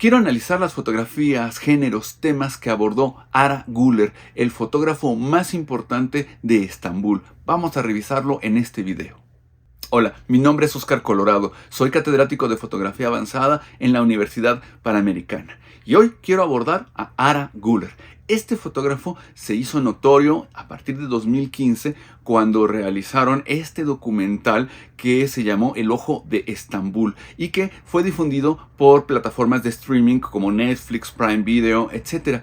Quiero analizar las fotografías, géneros, temas que abordó Ara Güler, el fotógrafo más importante de Estambul. Vamos a revisarlo en este video. Hola, mi nombre es Oscar Colorado, soy catedrático de fotografía avanzada en la Universidad Panamericana y hoy quiero abordar a Ara Güler. Este fotógrafo se hizo notorio a partir de 2015 cuando realizaron este documental que se llamó El Ojo de Estambul y que fue difundido por plataformas de streaming como Netflix, Prime Video, etc.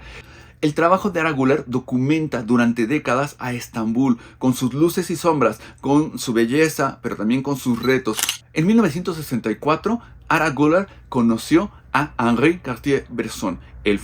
El trabajo de Ara Güler documenta durante décadas a Estambul, con sus luces y sombras, con su belleza, pero también con sus retos. En 1964, Ara Güler conoció a Henri Cartier-Bresson, el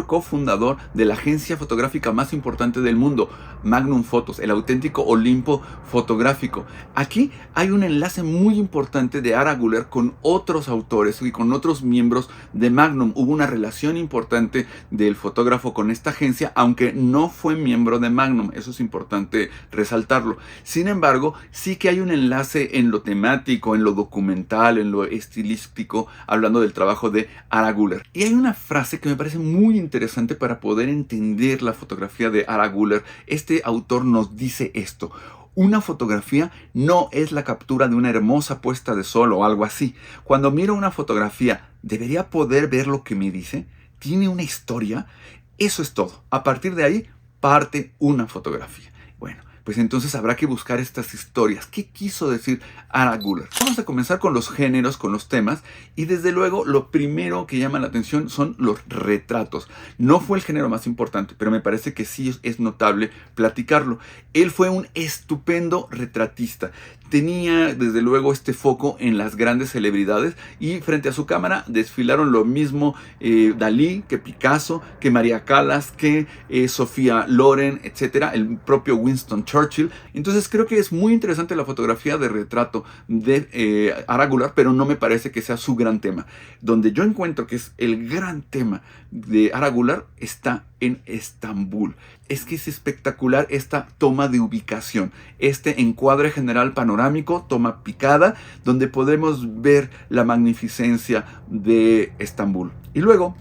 cofundador de la agencia fotográfica más importante del mundo, Magnum Photos, el auténtico Olimpo fotográfico. Aquí hay un enlace muy importante de Ara Güler con otros autores y con otros miembros de Magnum. Hubo una relación importante del fotógrafo con esta agencia, aunque no fue miembro de Magnum. Eso es importante resaltarlo. Sin embargo, sí que hay un enlace en lo temático, en lo documental, en lo estilístico, hablando del trabajo de Ara Güler. Y hay una frase que me parece muy interesante para poder entender la fotografía de Ara Güler. Este autor nos dice esto: una fotografía no es la captura de una hermosa puesta de sol o algo así. Cuando miro una fotografía, ¿debería poder ver lo que me dice? ¿Tiene una historia? Eso es todo. A partir de ahí parte una fotografía. Bueno, pues entonces habrá que buscar estas historias. ¿Qué quiso decir Ara Güler? Vamos a comenzar con los géneros, con los temas, y desde luego lo primero que llama la atención son los retratos. No fue el género más importante, pero me parece que sí es notable platicarlo. Él fue un estupendo retratista. Tenía desde luego este foco en las grandes celebridades y frente a su cámara desfilaron lo mismo Dalí, que Picasso, que María Callas, que Sofía Loren, etc. El propio Winston Churchill. Entonces creo que es muy interesante la fotografía de retrato de Ara Güler, pero no me parece que sea su gran tema. Donde yo encuentro que es el gran tema de Ara Güler está en Estambul. Es que es espectacular esta toma de ubicación, este encuadre general panorámico, toma picada, donde podemos ver la magnificencia de Estambul. Y luego,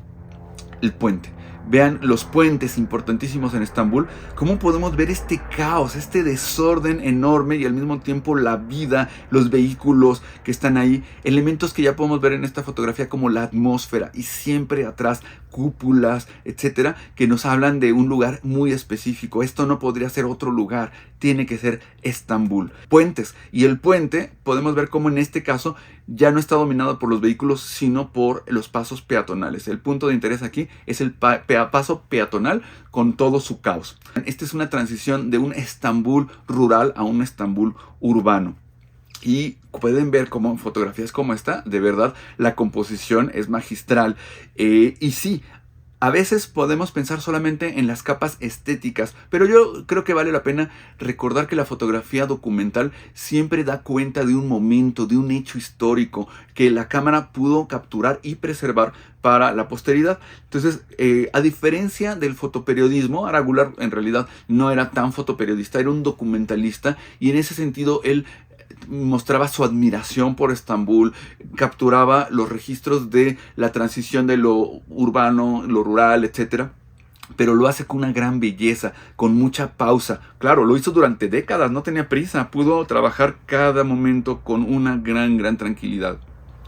el puente. Vean los puentes importantísimos en Estambul, cómo podemos ver este caos, este desorden enorme y al mismo tiempo la vida, los vehículos que están ahí, elementos que ya podemos ver en esta fotografía como la atmósfera y siempre atrás cúpulas, etcétera, que nos hablan de un lugar muy específico. Esto no podría ser otro lugar, tiene que ser Estambul. Puentes, y el puente podemos ver cómo en este caso ya no está dominado por los vehículos, sino por los pasos peatonales. El punto de interés aquí es el paso peatonal con todo su caos. Esta es una transición de un Estambul rural a un Estambul urbano. Y pueden ver cómo en fotografías como esta, de verdad, la composición es magistral. Y sí, a veces podemos pensar solamente en las capas estéticas, pero yo creo que vale la pena recordar que la fotografía documental siempre da cuenta de un momento, de un hecho histórico que la cámara pudo capturar y preservar para la posteridad. Entonces, a diferencia del fotoperiodismo, Ara Güler en realidad no era tan fotoperiodista, era un documentalista, y en ese sentido él mostraba su admiración por Estambul, capturaba los registros de la transición de lo urbano, lo rural, etc. Pero lo hace con una gran belleza, con mucha pausa. Claro, lo hizo durante décadas, no tenía prisa, pudo trabajar cada momento con una gran tranquilidad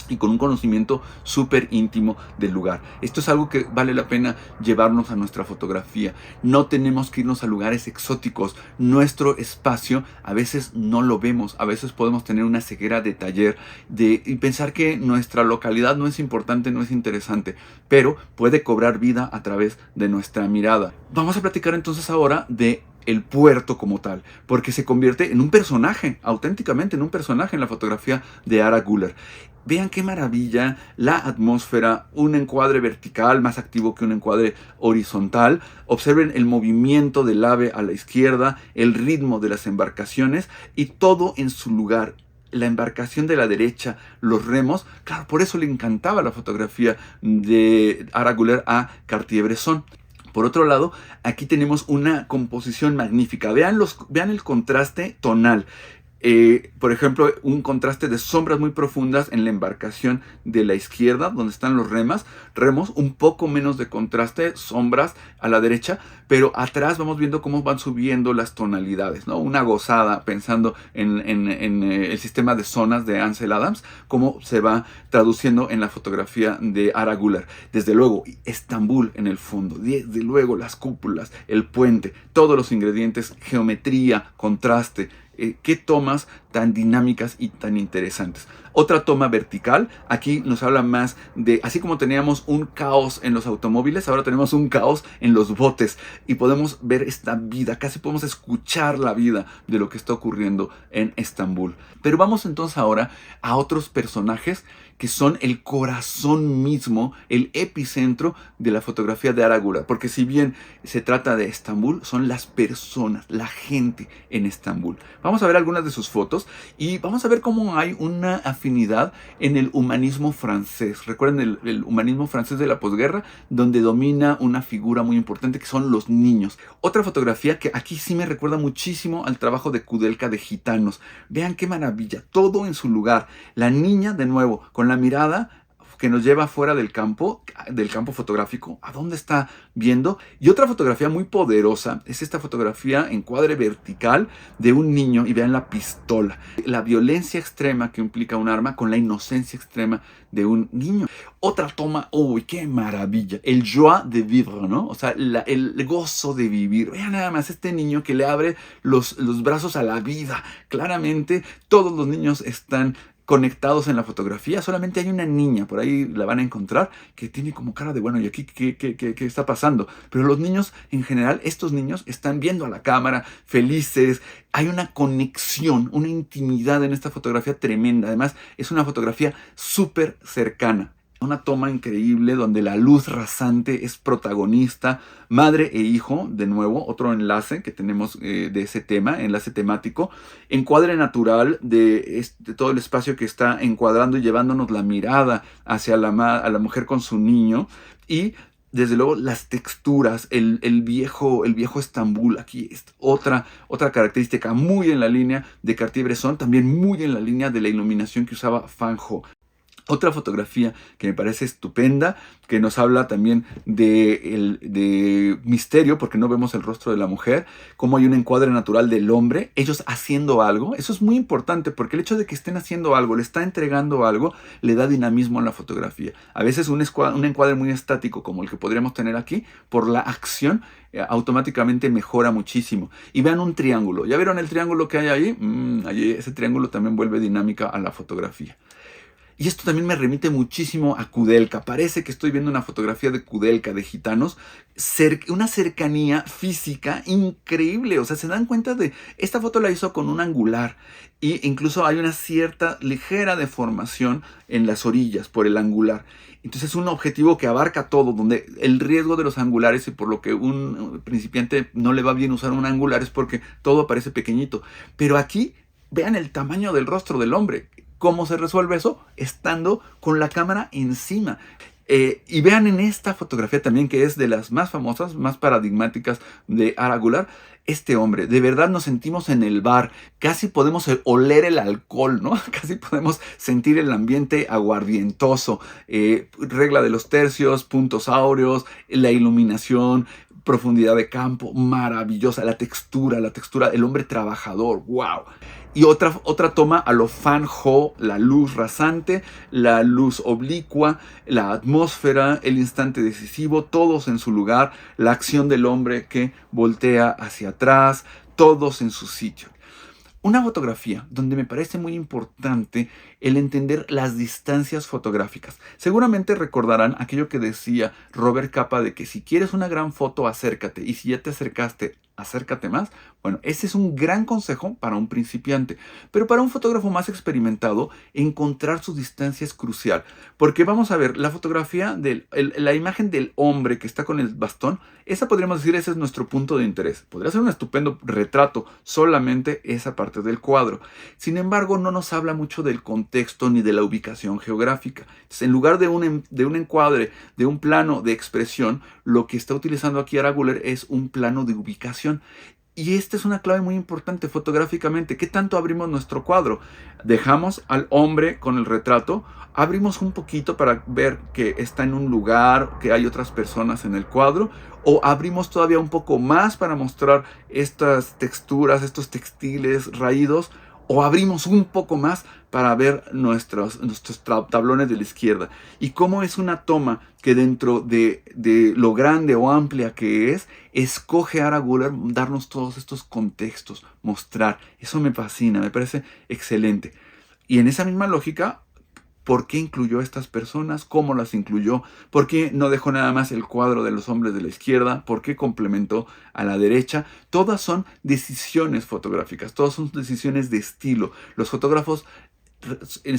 y con un conocimiento súper íntimo del lugar. Esto es algo que vale la pena llevarnos a nuestra fotografía. No tenemos que irnos a lugares exóticos. Nuestro espacio a veces no lo vemos. A veces podemos tener una ceguera de taller y pensar que nuestra localidad no es importante, no es interesante, pero puede cobrar vida a través de nuestra mirada. Vamos a platicar entonces ahora de el puerto como tal, porque se convierte en un personaje, auténticamente en un personaje en la fotografía de Ara Güler. Vean qué maravilla la atmósfera, un encuadre vertical más activo que un encuadre horizontal. Observen el movimiento del ave a la izquierda, el ritmo de las embarcaciones y todo en su lugar. La embarcación de la derecha, los remos. Claro, por eso le encantaba la fotografía de Ara Güler a Cartier-Bresson. Por otro lado, aquí tenemos una composición magnífica. Vean el contraste tonal. Por ejemplo, un contraste de sombras muy profundas en la embarcación de la izquierda, donde están los remos, un poco menos de contraste, sombras a la derecha, pero atrás vamos viendo cómo van subiendo las tonalidades, ¿no? Una gozada pensando en el sistema de zonas de Ansel Adams, cómo se va traduciendo en la fotografía de Ara Güler. Desde luego, Estambul en el fondo, desde luego las cúpulas, el puente, todos los ingredientes, geometría, contraste. Qué tomas tan dinámicas y tan interesantes. Otra toma vertical, aquí nos habla más de, así como teníamos un caos en los automóviles, ahora tenemos un caos en los botes y podemos ver esta vida, casi podemos escuchar la vida de lo que está ocurriendo en Estambul. Pero vamos entonces ahora a otros personajes que son el corazón mismo, el epicentro de la fotografía de Ara Güler. Porque si bien se trata de Estambul, son las personas, la gente en Estambul. Vamos a ver algunas de sus fotos y vamos a ver cómo hay una afinidad en el humanismo francés. Recuerden el humanismo francés de la posguerra, donde domina una figura muy importante que son los niños. Otra fotografía que aquí sí me recuerda muchísimo al trabajo de Kudelka de Gitanos. Vean qué maravilla, todo en su lugar. La niña, de nuevo, con la mirada que nos lleva fuera del campo fotográfico, a dónde está viendo. Y otra fotografía muy poderosa es esta fotografía en cuadre vertical de un niño, y vean la pistola, la violencia extrema que implica un arma con la inocencia extrema de un niño. Otra toma, uy, qué maravilla, el joie de vivre, ¿no? O sea, el gozo de vivir. Vean nada más este niño que le abre los brazos a la vida. Claramente todos los niños están conectados en la fotografía. Solamente hay una niña, por ahí la van a encontrar, que tiene como cara de, bueno, ¿y aquí qué está pasando? Pero los niños, en general, estos niños están viendo a la cámara, felices. Hay una conexión, una intimidad en esta fotografía tremenda. Además, es una fotografía súper cercana. Una toma increíble donde la luz rasante es protagonista, madre e hijo, de nuevo, otro enlace que tenemos de ese tema, enlace temático, encuadre natural de todo el espacio que está encuadrando y llevándonos la mirada hacia a la mujer con su niño, y desde luego las texturas, el viejo Estambul. Aquí es otra característica muy en la línea de Cartier-Bresson, también muy en la línea de la iluminación que usaba Fanjo. Otra fotografía que me parece estupenda, que nos habla también de misterio, porque no vemos el rostro de la mujer, cómo hay un encuadre natural del hombre, ellos haciendo algo. Eso es muy importante, porque el hecho de que estén haciendo algo, le está entregando algo, le da dinamismo a la fotografía. A veces un encuadre muy estático, como el que podríamos tener aquí, por la acción, automáticamente mejora muchísimo. Y vean un triángulo. ¿Ya vieron el triángulo que hay ahí? Allí ese triángulo también vuelve dinámica a la fotografía. Y esto también me remite muchísimo a Kudelka. Parece que estoy viendo una fotografía de Kudelka, de Gitanos. Una cercanía física increíble. O sea, se dan cuenta de... Esta foto la hizo con un angular. Y incluso hay una cierta ligera deformación en las orillas por el angular. Entonces es un objetivo que abarca todo, donde el riesgo de los angulares, y por lo que un principiante no le va bien usar un angular, es porque todo parece pequeñito. Pero aquí, vean el tamaño del rostro del hombre. ¿Cómo se resuelve eso? Estando con la cámara encima. Y vean en esta fotografía también, que es de las más famosas, más paradigmáticas de Ara Güler, este hombre. De verdad nos sentimos en el bar. Casi podemos oler el alcohol, ¿no? Casi podemos sentir el ambiente aguardientoso. Regla de los tercios, puntos áureos, la iluminación, profundidad de campo, maravillosa. La textura, el hombre trabajador, wow. Y otra toma a lo Fanjo, la luz rasante, la luz oblicua, la atmósfera, el instante decisivo, todos en su lugar, la acción del hombre que voltea hacia atrás, todos en su sitio. Una fotografía donde me parece muy importante el entender las distancias fotográficas. Seguramente recordarán aquello que decía Robert Capa de que si quieres una gran foto, acércate, y si ya te acercaste, acércate más. Bueno, ese es un gran consejo para un principiante, pero para un fotógrafo más experimentado, encontrar su distancia es crucial, porque vamos a ver, la fotografía, la imagen del hombre que está con el bastón, esa podríamos decir, ese es nuestro punto de interés. Podría ser un estupendo retrato, solamente esa parte del cuadro. Sin embargo, no nos habla mucho del contexto ni de la ubicación geográfica. Entonces, en lugar de un encuadre, de un plano de expresión, lo que está utilizando aquí Ara Güler es un plano de ubicación. Y esta es una clave muy importante fotográficamente. ¿Qué tanto abrimos nuestro cuadro? Dejamos al hombre con el retrato, abrimos un poquito para ver que está en un lugar, que hay otras personas en el cuadro, o abrimos todavía un poco más para mostrar estas texturas, estos textiles raídos, o abrimos un poco más para ver nuestros tablones de la izquierda. Y cómo es una toma que dentro de lo grande o amplia que es, escoge Ara Güler darnos todos estos contextos, mostrar. Eso me fascina, me parece excelente. Y en esa misma lógica, ¿por qué incluyó a estas personas? ¿Cómo las incluyó? ¿Por qué no dejó nada más el cuadro de los hombres de la izquierda? ¿Por qué complementó a la derecha? Todas son decisiones fotográficas, todas son decisiones de estilo. Los fotógrafos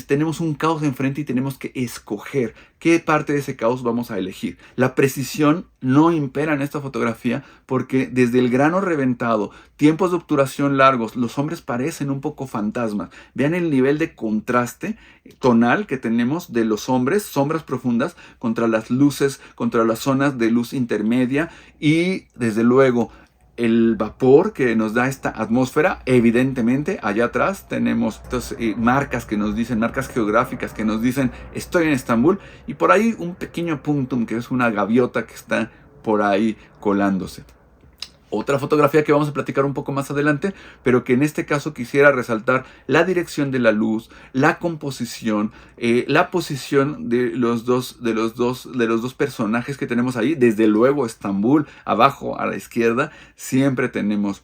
tenemos un caos enfrente y tenemos que escoger qué parte de ese caos vamos a elegir. La precisión no impera en esta fotografía porque desde el grano reventado, tiempos de obturación largos, los hombres parecen un poco fantasmas. Vean el nivel de contraste tonal que tenemos de los hombres, sombras profundas contra las luces, contra las zonas de luz intermedia y desde luego el vapor que nos da esta atmósfera. Evidentemente allá atrás tenemos estas marcas que nos dicen, marcas geográficas que nos dicen estoy en Estambul, y por ahí un pequeño puntum que es una gaviota que está por ahí colándose. Otra fotografía que vamos a platicar un poco más adelante, pero que en este caso quisiera resaltar la dirección de la luz, la composición, la posición de los dos personajes que tenemos ahí. Desde luego Estambul, abajo a la izquierda, siempre tenemos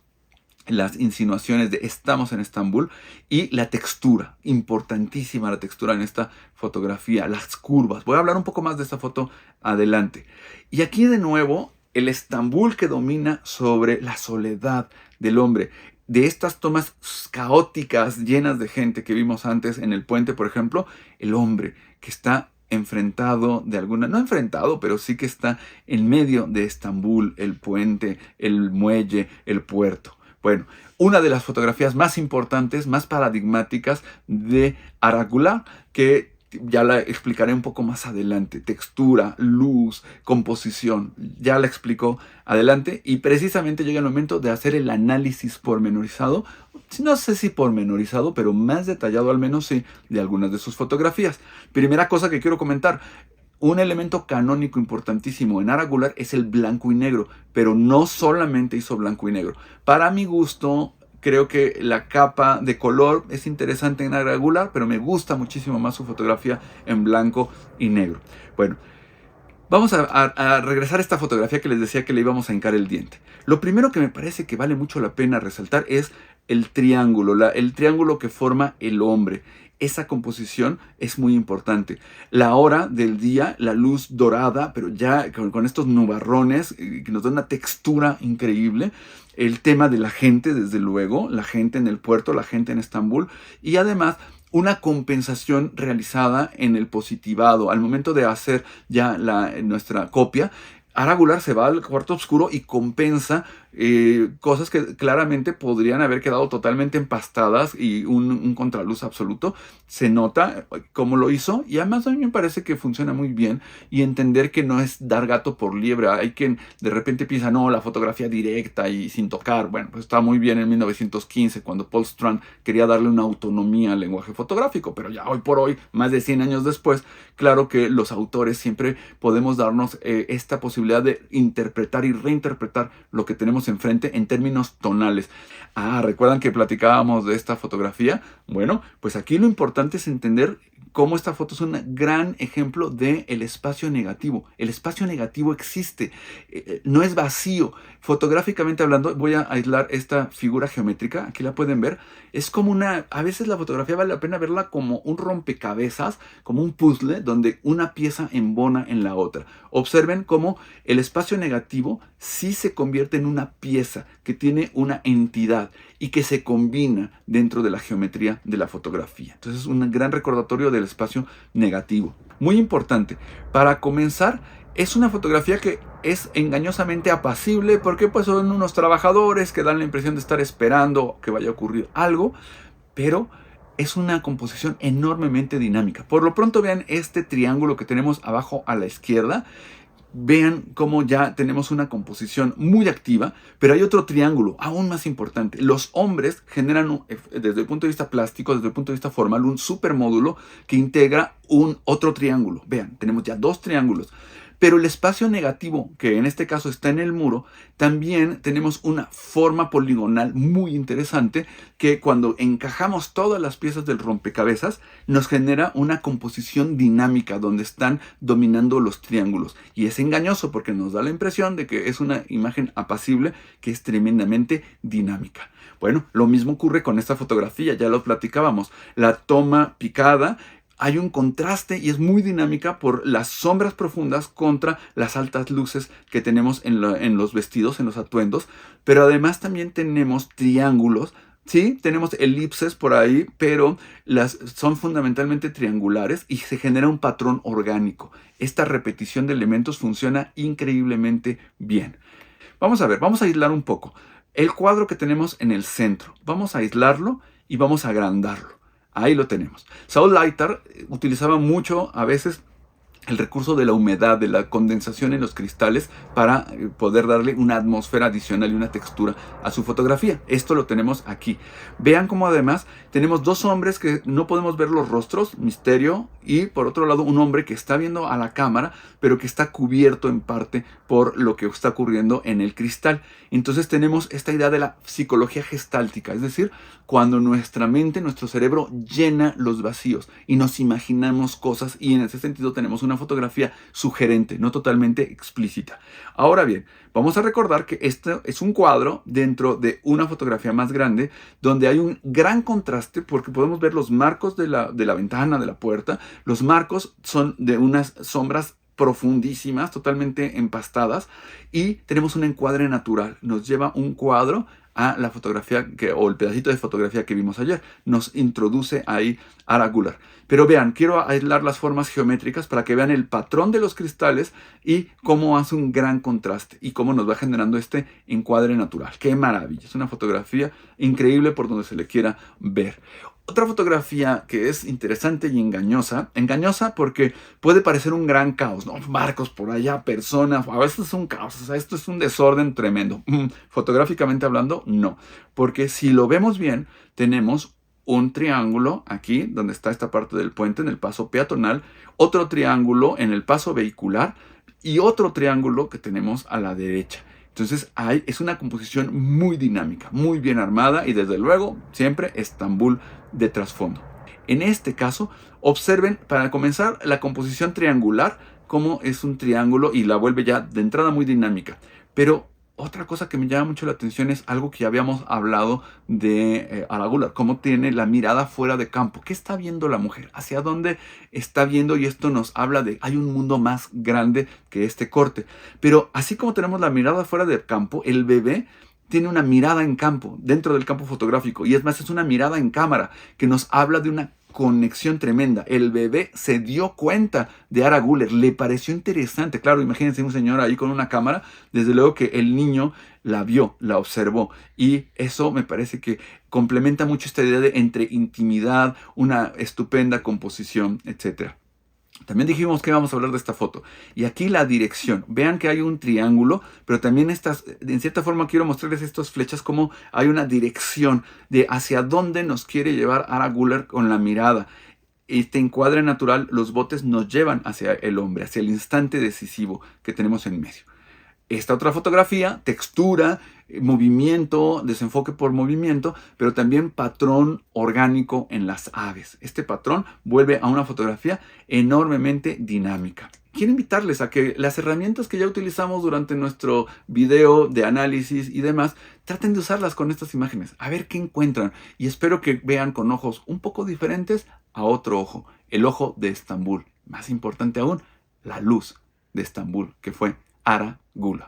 las insinuaciones de estamos en Estambul, y la textura, importantísima la textura en esta fotografía, las curvas. Voy a hablar un poco más de esta foto adelante. Y aquí de nuevo el Estambul que domina sobre la soledad del hombre. De estas tomas caóticas, llenas de gente que vimos antes en el puente, por ejemplo, el hombre que está enfrentado de alguna, no enfrentado, pero sí que está en medio de Estambul, el puente, el muelle, el puerto. Bueno, una de las fotografías más importantes, más paradigmáticas de Ara Güler, que ya la explicaré un poco más adelante. Textura, luz, composición, ya la explico adelante. Y precisamente llega el momento de hacer el análisis pormenorizado, no sé si pormenorizado, pero más detallado al menos sí, de algunas de sus fotografías. Primera cosa que quiero comentar: un elemento canónico importantísimo en Ara Güler es el blanco y negro, pero no solamente hizo blanco y negro. Para mi gusto, creo que la capa de color es interesante en Ara Güler, pero me gusta muchísimo más su fotografía en blanco y negro. Bueno, vamos a regresar a esta fotografía que les decía que le íbamos a hincar el diente. Lo primero que me parece que vale mucho la pena resaltar es el triángulo, el triángulo que forma el hombre. Esa composición es muy importante. La hora del día, la luz dorada, pero ya con estos nubarrones que nos dan una textura increíble. El tema de la gente, desde luego, la gente en el puerto, la gente en Estambul, y además una compensación realizada en el positivado. Al momento de hacer ya nuestra copia, Ara Güler se va al cuarto oscuro y compensa cosas que claramente podrían haber quedado totalmente empastadas y un contraluz absoluto. Se nota cómo lo hizo, y además a mí me parece que funciona muy bien, y entender que no es dar gato por liebre. Hay quien de repente piensa, no, la fotografía directa y sin tocar. Bueno, pues está muy bien en 1915 cuando Paul Strand quería darle una autonomía al lenguaje fotográfico, pero ya hoy por hoy, más de 100 años después, claro que los autores siempre podemos darnos esta posibilidad de interpretar y reinterpretar lo que tenemos enfrente en términos tonales. ¿Recuerdan que platicábamos de esta fotografía? Bueno, pues aquí lo importante es entender cómo esta foto es un gran ejemplo del espacio negativo. El espacio negativo existe, no es vacío. Fotográficamente hablando, voy a aislar esta figura geométrica, aquí la pueden ver. Es como a veces la fotografía vale la pena verla como un rompecabezas, como un puzzle, donde una pieza embona en la otra. Observen cómo el espacio negativo sí se convierte en una pieza que tiene una entidad y que se combina dentro de la geometría de la fotografía. Entonces es un gran recordatorio del espacio negativo. Muy importante. Para comenzar, es una fotografía que es engañosamente apacible, porque pues son unos trabajadores que dan la impresión de estar esperando que vaya a ocurrir algo, pero es una composición enormemente dinámica. Por lo pronto vean este triángulo que tenemos abajo a la izquierda. Vean cómo ya tenemos una composición muy activa, pero hay otro triángulo aún más importante. Los hombres generan, desde el punto de vista plástico, desde el punto de vista formal, un supermódulo que integra un otro triángulo. Vean, tenemos ya dos triángulos. Pero el espacio negativo, que en este caso está en el muro, también tenemos una forma poligonal muy interesante que cuando encajamos todas las piezas del rompecabezas nos genera una composición dinámica donde están dominando los triángulos. Y es engañoso porque nos da la impresión de que es una imagen apacible que es tremendamente dinámica. Bueno, lo mismo ocurre con esta fotografía, ya lo platicábamos. La toma picada, hay un contraste y es muy dinámica por las sombras profundas contra las altas luces que tenemos en los vestidos, en los atuendos, pero además también tenemos triángulos. Sí, tenemos elipses por ahí, pero son fundamentalmente triangulares y se genera un patrón orgánico. Esta repetición de elementos funciona increíblemente bien. Vamos a ver, vamos a aislar un poco. El cuadro que tenemos en el centro, vamos a aislarlo y vamos a agrandarlo. Ahí lo tenemos. Saul Leiter utilizaba mucho, a veces, el recurso de la humedad, de la condensación en los cristales para poder darle una atmósfera adicional y una textura a su fotografía. Esto lo tenemos aquí. Vean cómo además tenemos dos hombres que no podemos ver los rostros, misterio, y por otro lado un hombre que está viendo a la cámara, pero que está cubierto en parte por lo que está ocurriendo en el cristal. Entonces tenemos esta idea de la psicología gestáltica, es decir, cuando nuestra mente, nuestro cerebro llena los vacíos y nos imaginamos cosas, y en ese sentido tenemos una fotografía sugerente, no totalmente explícita. Ahora bien, vamos a recordar que este es un cuadro dentro de una fotografía más grande donde hay un gran contraste porque podemos ver los marcos de la ventana, de la puerta. Los marcos son de unas sombras profundísimas, totalmente empastadas, y tenemos un encuadre natural. Nos lleva un cuadro a la fotografía o el pedacito de fotografía que vimos ayer. Nos introduce ahí Ara Güler. Pero vean, quiero aislar las formas geométricas para que vean el patrón de los cristales y cómo hace un gran contraste y cómo nos va generando este encuadre natural. ¡Qué maravilla! Es una fotografía increíble por donde se le quiera ver. Otra fotografía que es interesante y engañosa porque puede parecer un gran caos, ¿no? Marcos por allá, personas, a veces es un caos, o sea, esto es un desorden tremendo. Fotográficamente hablando, no, porque si lo vemos bien, tenemos un triángulo aquí, donde está esta parte del puente en el paso peatonal, otro triángulo en el paso vehicular y otro triángulo que tenemos a la derecha. Entonces es una composición muy dinámica, muy bien armada y desde luego siempre Estambul de trasfondo. En este caso, observen para comenzar la composición triangular, cómo es un triángulo y la vuelve ya de entrada muy dinámica. Pero otra cosa que me llama mucho la atención es algo que ya habíamos hablado de Ara Güler, cómo tiene la mirada fuera de campo. ¿Qué está viendo la mujer? ¿Hacia dónde está viendo? Y esto nos habla de hay un mundo más grande que este corte. Pero así como tenemos la mirada fuera del campo, el bebé tiene una mirada en campo, dentro del campo fotográfico. Y es más, es una mirada en cámara que nos habla de una conexión tremenda. El bebé se dio cuenta de Ara Güler, le pareció interesante. Claro, imagínense un señor ahí con una cámara, desde luego que el niño la vio, la observó, y eso me parece que complementa mucho esta idea de entre intimidad, una estupenda composición, etcétera. También dijimos que íbamos a hablar de esta foto. Y aquí la dirección. Vean que hay un triángulo, pero también en cierta forma quiero mostrarles estas flechas como hay una dirección de hacia dónde nos quiere llevar Ara Güler con la mirada. Este encuadre natural, los botes nos llevan hacia el hombre, hacia el instante decisivo que tenemos en medio. Esta otra fotografía, textura, movimiento, desenfoque por movimiento, pero también patrón orgánico en las aves. Este patrón vuelve a una fotografía enormemente dinámica. Quiero invitarles a que las herramientas que ya utilizamos durante nuestro video de análisis y demás, traten de usarlas con estas imágenes, a ver qué encuentran. Y espero que vean con ojos un poco diferentes a otro ojo, el ojo de Estambul. Más importante aún, la luz de Estambul, que fue Ara Güler.